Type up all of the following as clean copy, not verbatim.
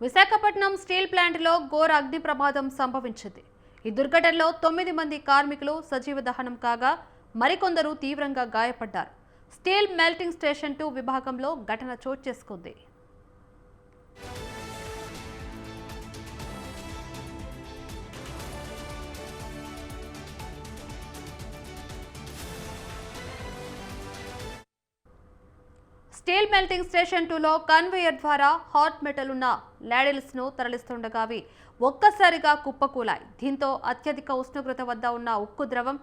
Visakhapatnam steel ప్లాంట్లో ఘోర అగ్ని ప్రమాదం సంభవించింది. ఈ దుర్ఘటనలో 9 మంది కార్మికులు సజీవ దహనం కాగా మరికొందరు తీవ్రంగా గాయపడ్డారు. స్టీల్ మెల్టింగ్ స్టేషన్ 2 విభాగంలో ఘటన చోటు చేసుకుంది. స్టీల్ మెల్టింగ్ స్టేషన్ 2లో కన్వేయర్ ద్వారా హాట్ మెటల్ ఉన్న లాడిల్స్ ను తరలిస్తుండగా అవి ఒక్కసారిగా కుప్పకూలాయి. దీంతో అత్యధిక ఉష్ణోగ్రత వద్ద ఉన్న ఉక్కు ద్రవం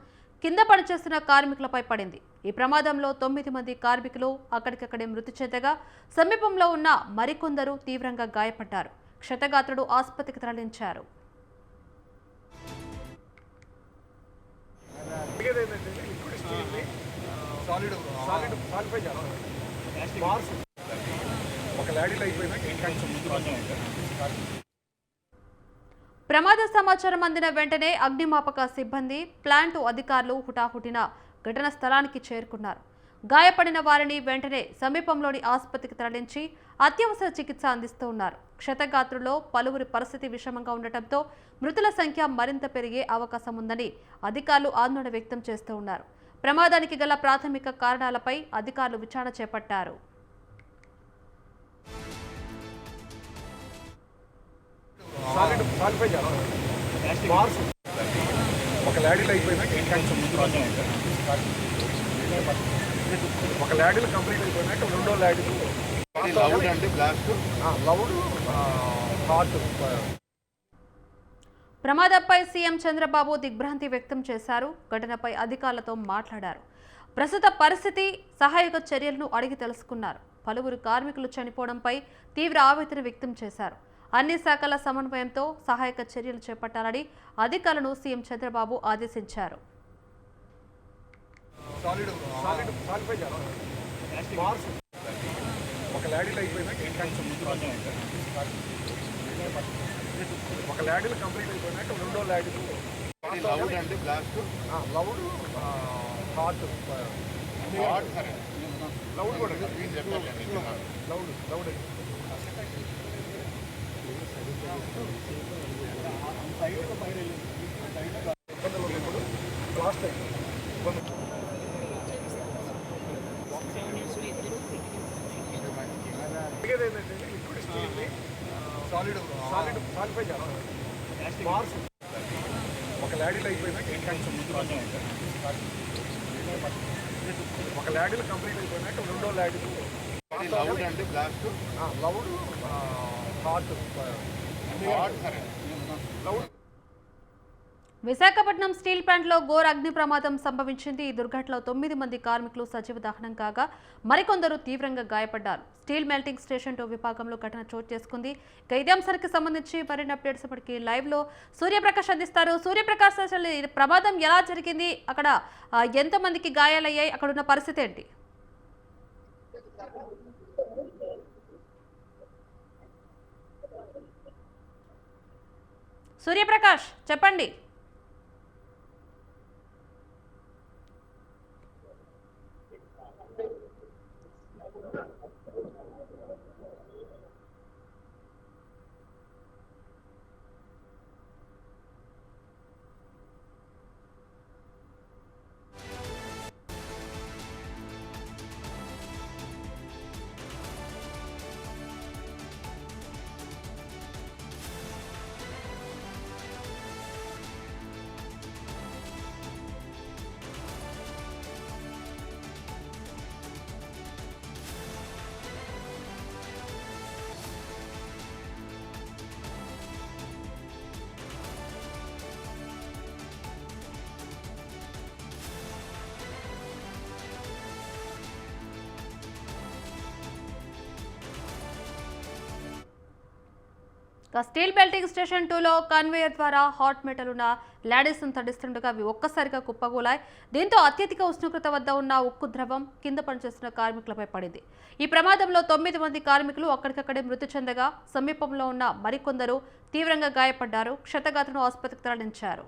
కింద పనిచేస్తున్న కార్మికులపై పడింది. ఈ ప్రమాదంలో 9 మంది కార్మికులు అక్కడికక్కడే మృతి చెందగా సమీపంలో ఉన్న మరికొందరు తీవ్రంగా గాయపడ్డారు. క్షతగాత్రుడు ఆసుపత్రికి తరలించారు. ప్రమాద సమాచారం అందిన వెంటనే అగ్నిమాపక సిబ్బంది, ప్లాంట్ అధికారులు హుటాహుటిన ఘటనా స్థలానికి చేరుకున్నారు. గాయపడిన వారిని వెంటనే సమీపంలోని ఆసుపత్రికి తరలించి అత్యవసర చికిత్స అందిస్తూ ఉన్నారు. క్షతగాత్రుల్లో పలువురి పరిస్థితి విషమంగా ఉండటంతో మృతుల సంఖ్య మరింత పెరిగే అవకాశం ఉందని అధికారులు ఆందోళన వ్యక్తం చేస్తూ ఉన్నారు. ప్రమాదానికి గల ప్రాథమిక కారణాలపై అధికారులు విచారణ చేపట్టారు. ఒక ల్యాడీలు కంప్లీట్ అయిపోయినాక రెండో ల్యాడీలు ప్రమాదంపై సీఎం చంద్రబాబు దిగ్భ్రాంతి వ్యక్తం చేశారు. ఘటనపై అధికారులతో మాట్లాడారు. ప్రస్తుత పరిస్థితి, సహాయక చర్యలను అడిగి తెలుసుకున్నారు. పలువురు కార్మికులు చనిపోవడంపై తీవ్ర ఆవేదన వ్యక్తం చేశారు. అన్ని శాఖల సమన్వయంతో సహాయక చర్యలు చేపట్టాలని అధికారులను సీఎం చంద్రబాబు ఆదేశించారు. ఒక ల్యాడీలు కంప్లీట్ అయిపోయినాక రెండో ల్యాడీలు లౌడ్ కూడా లౌడ్ లాస్ట్ టైం ఏంటంటే లిక్విడ్ స్టీల్ని సాలిఫై చేయాలి. మార్స్ ఒక ల్యాడీలు అయిపోయినాక ఒక ల్యాడీలు కంప్లీట్ అయిపోయినాక రెండో ల్యాడీలు లౌడ్ లౌడ్. విశాఖపట్నం స్టీల్ ప్లాంట్లో ఘోర అగ్ని ప్రమాదం సంభవించింది. ఈ దుర్ఘటనలో 9 మంది కార్మికులు సజీవ దహనం కాగా మరికొందరు తీవ్రంగా గాయపడ్డారు. స్టీల్ మెల్టింగ్ స్టేషన్ 2 విభాగంలో ఘటన చోటు చేసుకుంది. ఇదే అంశానికి సంబంధించి మరిన్ని అప్డేట్స్ ఇప్పటికి లైవ్ లో సూర్యప్రకాష్ అందిస్తారు. సూర్యప్రకాష్, అసలు ఈ ప్రమాదం ఎలా జరిగింది, అక్కడ ఎంతమందికి గాయాలయ్యాయి, అక్కడ ఉన్న పరిస్థితి ఏంటి? సూర్యప్రకాష్ చెప్పండి. స్టీల్ మెల్టింగ్ స్టేషన్ 2లో కన్వేయర్ ద్వారా హాట్ మెటల్ ఉన్న లాడీస్ ను తడిస్తుండగా అవి ఒక్కసారిగా కుప్పగూలాయి. దీంతో అత్యధిక ఉష్ణోగ్రత వద్ద ఉన్న ఉక్కు ద్రవం కింద పనిచేస్తున్న కార్మికులపై పడింది. ఈ ప్రమాదంలో 9 మంది కార్మికులు అక్కడికక్కడే మృతి చెందగా సమీపంలో ఉన్న మరికొందరు తీవ్రంగా గాయపడ్డారు. క్షతగాత్రులను ఆసుపత్రికి తరలించారు.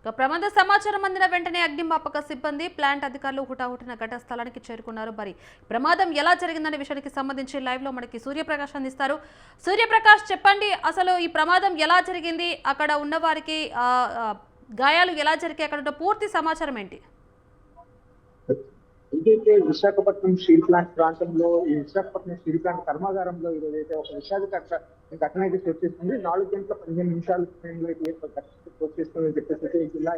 ఇక ప్రమాద సమాచారం అందిన వెంటనే అగ్నిమాపక సిబ్బంది ప్లాంట్ అధికారులు హుటాహుటిన ఘటన స్థలానికి చేరుకున్నారు. మరి ప్రమాదం ఎలా జరిగిందనే విషయానికి సంబంధించి లైవ్ లో మనకి సూర్యప్రకాష్ అందిస్తారు. సూర్యప్రకాష్, చెప్పండి, అసలు ఈ ప్రమాదం ఎలా జరిగింది, అక్కడ ఉన్న వారికి గాయాలు ఎలా జరిగాయి, అక్కడ ఉన్న పూర్తి సమాచారం ఏంటి? ఏదైతే విశాఖపట్నం స్టీల్ ప్లాంట్ ప్రాంతంలో ఈ విశాఖపట్నం స్టీల్ ప్లాంట్ కర్మాగారంలో ఈరోజు అయితే ఒక ఘటన అయితే చోటు చేస్తుంది. 4 గంటల 15 నిమిషాల సమయంలో అయితే చోటు చేస్తుందని చెప్పేసి జిల్లా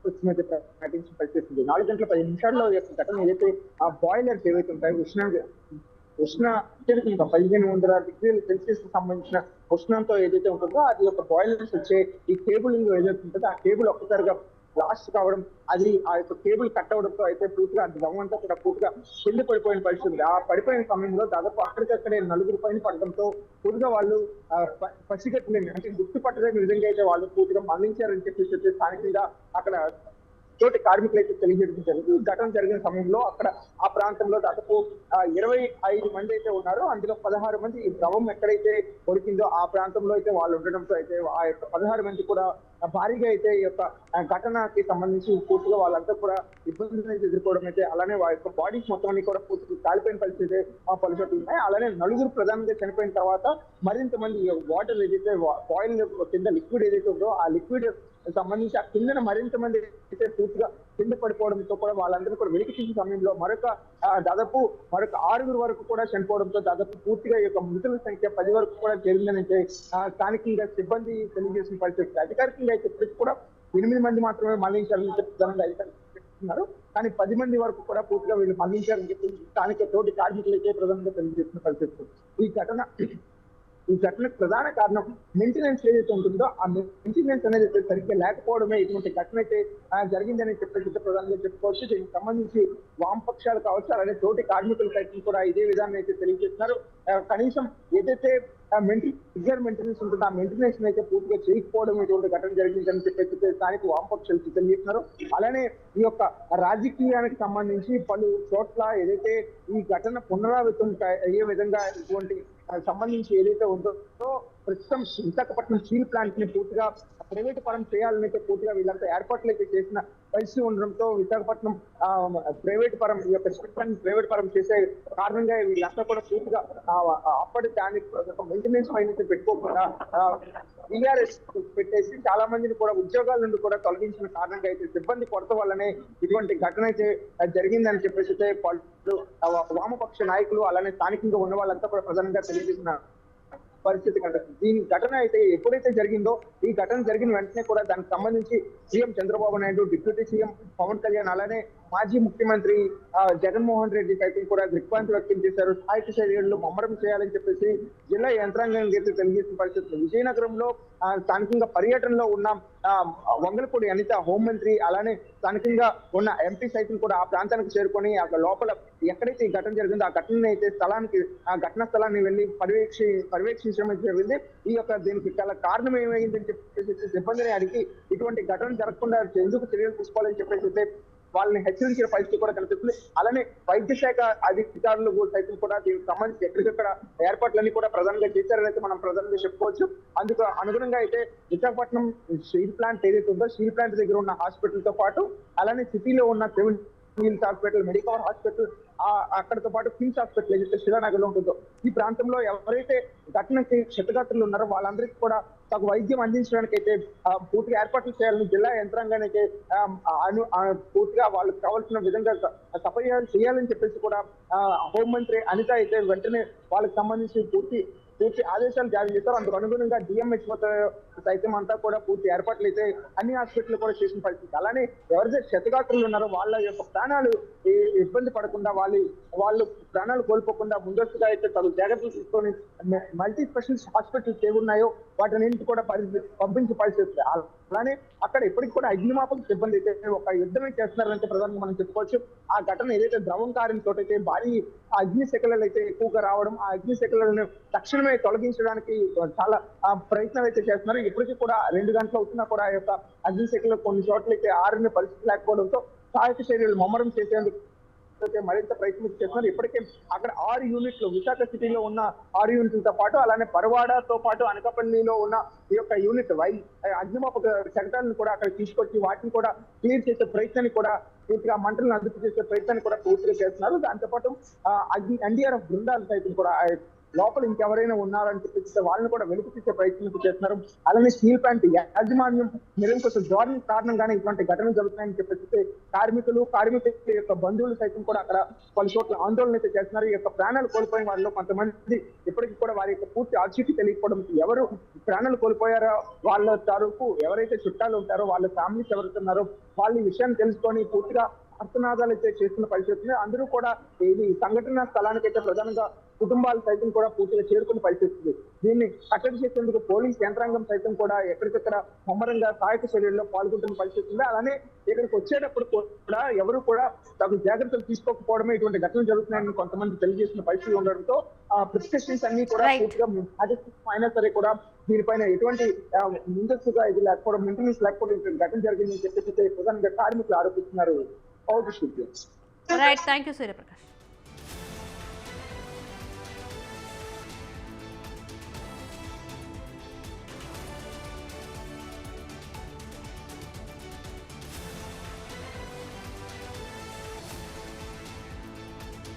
వచ్చినైతే ప్రకటించి పరిస్థితుంది. 4 గంటల 10 నిమిషాల్లో ఘటన ఏదైతే ఆ బాయిలర్స్ ఏవైతే ఉంటాయో ఉష్ణ అత్యధికంగా 1500 డిగ్రీల సెల్సియస్ కి సంబంధించిన ఉష్ణంతో ఏదైతే ఉంటుందో అది ఒక బాయిలర్స్ వచ్చే ఈ కేబులింగ్ ఏదైతే ఉంటుందో ఆ కేబుల్ ఒక్కసారిగా బ్లాస్ట్ కావడం, అది ఆ యొక్క కేబుల్ కట్ అవడంతో అయితే పూర్తిగా దమ్ము అంతా కూడా పూర్తిగా కింద పడిపోయిన పరిస్థితి. ఆ పడిపోయిన సమయంలో దాదాపు అక్కడికక్కడే 4 పైన పడడంతో పూర్తిగా వాళ్ళు పసిగట్టలేని అంటే గుర్తుపట్టలేని విధంగా అయితే వాళ్ళు పూర్తిగా మరణించారని చెప్పేసి స్థానికంగా అక్కడ తోటి కార్మికులు అయితే తెలియజేయడం జరిగింది. ఘటన జరిగిన సమయంలో అక్కడ ఆ ప్రాంతంలో దాదాపు 25 మంది అయితే ఉన్నారు. అందులో 16 మంది ఈ ద్రవం ఎక్కడైతే దొరికిందో ఆ ప్రాంతంలో అయితే వాళ్ళు ఉండడంతో అయితే ఆ యొక్క 16 మంది కూడా భారీగా అయితే ఈ యొక్క ఘటనకి సంబంధించి పూర్తిగా వాళ్ళంతా కూడా ఇబ్బందులు అయితే ఎదుర్కోవడం అయితే, అలానే వాళ్ళ యొక్క బాడీస్ మొత్తం అన్ని కూడా పూర్తిగా కాలిపోయిన పరిస్థితి పలు చోట్ల ఉన్నాయి. అలానే 4 ప్రధానంగా చనిపోయిన తర్వాత మరింత మంది వాటర్ ఏదైతే బాయిల్ కింద లిక్విడ్ ఏదైతే ఉందో ఆ లిక్విడ్ సంబంధించి ఆ కిందన మరింత మంది అయితే పూర్తిగా కింద పడిపోవడంతో కూడా వాళ్ళందరూ కూడా వెలికి తీసిన సమయంలో దాదాపు మరొక 6 వరకు కూడా చనిపోవడంతో దాదాపు పూర్తిగా ఈ యొక్క మృతుల సంఖ్య 10 వరకు కూడా చేరిందని స్థానికంగా సిబ్బంది తెలియజేసిన పరిస్థితి. అధికారికంగా అయితే ఇప్పటికి కూడా 8 మంది మాత్రమే మరణించారని చెప్తున్నారు అధికారులు చెప్తున్నారు. కానీ 10 మంది వరకు కూడా పూర్తిగా వీళ్ళు మరణించారని చెప్పి స్థానిక తోటి కార్మికులు అయితే ప్రధానంగా తెలియజేస్తున్న పరిస్థితి. ఈ ఘటనకు ప్రధాన కారణం మెయింటెనెన్స్ ఏదైతే ఉంటుందో ఆ మెయింటెనెన్స్ అనేది సరిగ్గా లేకపోవడమే ఇటువంటి ఘటన అయితే జరిగిందని చెప్పేసి ప్రధానంగా చెప్పుకోవచ్చు. దీనికి సంబంధించి వామపక్షాలు కావచ్చు, అలాగే తోటి కార్మికుల సైతం కూడా ఇదే విధానం అయితే తెలియజేస్తున్నారు. కనీసం ఏదైతే మెయింటెనెన్స్ ఉంటుందో ఆ మెయింటెనెన్స్ అయితే పూర్తిగా చేయకపోవడం ఇటువంటి ఘటన జరిగిందని చెప్పేసి స్థానిక వామపక్షాలు తెలియజేస్తున్నారు. అలానే ఈ యొక్క రాజకీయానికి సంబంధించి పలు చోట్ల ఏదైతే ఈ ఘటన పునరావృతం అయ్యే విధంగా ఇటువంటి సంబంధించి ఏదైతే ఉందో ప్రస్తుతం విశాఖపట్నం స్టీల్ ప్లాంట్ ని పూర్తిగా ప్రైవేట్ పరం చేయాలనైతే పూర్తిగా వీళ్ళంతా ఏర్పాట్లు అయితే చేసిన పరిస్థితి ఉండడంతో విశాఖపట్నం ప్రైవేట్ పరం ఈ యొక్క స్టీల్ ప్లాంట్ ప్రైవేట్ పరం చేసే కారణంగా వీళ్ళంతా కూడా పూర్తిగా అప్పటి దాని మెయింటెనెన్స్ పైన పెట్టుకోకుండా విఆర్ఎస్ పెట్టేసి చాలా మందిని కూడా ఉద్యోగాల నుండి కూడా తొలగించిన కారణంగా అయితే సిబ్బంది కొరత వల్లనే ఇటువంటి ఘటన అయితే జరిగిందని చెప్పేసి పలు వామపక్ష నాయకులు అలానే స్థానికంగా ఉన్న వాళ్ళంతా కూడా ప్రధానంగా తెలియజేసిన పరిస్థితి కనిపిస్తుంది. దీని ఘటన అయితే ఎప్పుడైతే జరిగిందో ఈ ఘటన జరిగిన వెంటనే కూడా దానికి సంబంధించి CM Chandrababu Naidu, deputy CM Pawan Kalyan, అలానే మాజీ ముఖ్యమంత్రి జగన్మోహన్ రెడ్డి సైతం కూడా దిగ్భ్రాంతి వ్యక్తం చేశారు. స్థాయిక చర్యలు ముమ్మరం చేయాలని చెప్పేసి జిల్లా యంత్రాంగం అయితే తెలియజేసిన పరిస్థితులు. విజయనగరంలో స్థానికంగా పర్యటనలో ఉన్న వంగలపూడి అనిత హోంమంత్రి, అలానే స్థానికంగా ఉన్న ఎంపీ సైతం కూడా ఆ ప్రాంతానికి చేరుకొని అక్కడ లోపల ఎక్కడైతే ఈ ఘటన జరిగిందో ఆ ఘటన అయితే ఆ ఘటనా స్థలాన్ని వెళ్ళి పర్యవేక్షించడం జరిగింది. ఈ యొక్క దీనికి గల కారణం ఏమైందని చెప్పేసి సిబ్బందిని అడిగి ఇటువంటి ఘటన జరగకుండా ఎందుకు చర్యలు తీసుకోవాలని చెప్పేసి వాళ్ళని హెచ్చరించిన పరిస్థితి కూడా కనిపిస్తుంది. అలానే వైద్య శాఖ అధికారులు సైతం కూడా దీనికి సంబంధించి ఎక్కడికక్కడ ఏర్పాట్లన్నీ కూడా ప్రధానంగా చేశారని అయితే మనం ప్రధానంగా చెప్పుకోవచ్చు. అందుకు అనుగుణంగా అయితే విశాఖపట్నం స్టీల్ ప్లాంట్ ఏదైతే ఉందో స్టీల్ ప్లాంట్ దగ్గర ఉన్న హాస్పిటల్ తో పాటు అలానే సిటీలో ఉన్న సివిల్ హాస్పిటల్, మెడికవర్ హాస్పిటల్, అక్కడితో పాటు కిమ్స్ హాస్పిటల్ ఏదైతే శిలానగర్ లో ఉంటుందో ఈ ప్రాంతంలో ఎవరైతే ఘటనకి క్షతగాత్రులు ఉన్నారో వాళ్ళందరికీ కూడా తగు వైద్యం అందించడానికి అయితే పూర్తిగా ఏర్పాట్లు చేయాలని జిల్లా యంత్రాంగాన్ని అయితే పూర్తిగా వాళ్ళకి కావాల్సిన విధంగా సపర్యాలు చేయాలని చెప్పేసి కూడా హోంమంత్రి అనిత అయితే వెంటనే వాళ్ళకి సంబంధించి పూర్తి ఆదేశాలు జారీ చేశారు. అందుకు అనుగుణంగా డిఎంహెచ్ సైతం అంతా కూడా పూర్తి ఏర్పాట్లు అయితే అన్ని హాస్పిటల్ కూడా చేసిన పరిస్థితి. అలానే ఎవరైతే క్షతగాత్రులు ఉన్నారో వాళ్ళ యొక్క ప్రాణాలు ఇబ్బంది పడకుండా వాళ్ళు ప్రాణాలు కోల్పోకుండా ముందస్తుగా అయితే తగు జాగ్రత్తలు తీసుకొని మల్టీ స్పెషలిస్ట్ హాస్పిటల్స్ ఏమున్నాయో వాటిని కూడా పంపించే పరిస్థితి. అలానే అక్కడ ఎప్పటికీ కూడా అగ్నిమాపక సిబ్బంది అయితే ఒక యుద్ధమే చేస్తున్నారంటే ప్రధానంగా మనం చెప్పుకోవచ్చు. ఆ ఘటన ఏదైతే ద్రవం కారంతో అయితే భారీ అగ్నిశకలలు అయితే ఎక్కువగా రావడం, ఆ అగ్నిశకలను తక్షణమే తొలగించడానికి చాలా ప్రయత్నాలు అయితే చేస్తున్నారు. ఇప్పటికీ కూడా 2 గంటలు అవుతున్నా కూడా ఆ యొక్క అగ్నిశకలు కొన్ని చోట్ల అయితే ఆరిన పరిస్థితి లేకపోవడంతో సహాయక చర్యలు ముమ్మరం చేసేందుకు మరింత ప్రయత్నం చేస్తున్నారు. ఇప్పటికే అక్కడ 6 యూనిట్లు విశాఖ సిటీలో ఉన్న 6 యూనిట్లతో పాటు అలానే పరవాడతో పాటు అనకాపల్లిలో ఉన్న ఈ యొక్క యూనిట్ అగ్నిమాపక శకటాలను కూడా అక్కడ తీసుకొచ్చి వాటిని కూడా క్లియర్ చేసే ప్రయత్నాన్ని కూడా పూర్తిగా మంటలను అదుపు చేసే ప్రయత్నాన్ని కూడా పూర్తిగా చేస్తున్నారు. దాంతోపాటు ఎన్డీఆర్ఎఫ్ బృందాలు సైతం కూడా లోపల ఇంకెవరైనా ఉన్నారని చెప్పేసి వాళ్ళని కూడా వెలుగు తీసే ప్రయత్నం చేస్తున్నారు. అలానే స్టీల్ ప్లాంట్ యాజమాన్యం నిరంకుశ ధోరణి కారణంగానే ఇటువంటి ఘటనలు జరుగుతున్నాయని చెప్పేసి కార్మికుల యొక్క బంధువులు సైతం కూడా అక్కడ పలు చోట్ల ఆందోళన అయితే చేస్తున్నారు. ఈ యొక్క ప్రాణాలు కోల్పోయిన వారిలో కొంతమంది ఇప్పటికీ కూడా వారి యొక్క పూర్తి ఆచూకీ తెలియకపోవడం, ఎవరు ప్రాణాలు కోల్పోయారో వాళ్ళ తాలూకు ఎవరైతే చుట్టాలు ఉంటారో వాళ్ళ ఫ్యామిలీస్ ఎవరుతున్నారో వాళ్ళ ఈ విషయాన్ని తెలుసుకొని పూర్తిగా అర్థనాదాలు అయితే చేస్తున్న పరిస్థితి. అందరూ కూడా ఇది సంఘటన స్థలానికైతే ప్రధానంగా కుటుంబాలు సైతం కూడా పూర్తిగా చేరుకున్న పరిస్థితి. దీన్ని కట్టడి చేసేందుకు పోలీస్ యంత్రాంగం సైతం కూడా ఎక్కడికక్కడ ముమ్మరంగా సహాయక చర్యల్లో పాల్గొంటున్న పరిస్థితి ఉంది. అలానే ఇక్కడికి వచ్చేటప్పుడు కూడా ఎవరు కూడా తగు జాగ్రత్తలు తీసుకోకపోవడమే ఇటువంటి ఘటనలు జరుగుతున్నాయని కొంతమంది తెలియజేసిన పరిస్థితి ఉండడంతో ప్రిస్క్రిప్షన్స్ అన్ని కూడా పూర్తిగా అయినా సరే కూడా దీనిపైన ఎటువంటి ముందస్తుగా ఇది లేకపోవడం, మెయింటెనెన్స్ లేకపోవడం ఘటన జరిగిందని చెప్పేసి ప్రధానంగా కార్మికులు ఆరోపిస్తున్నారు. Right, thank you Suryaprakash.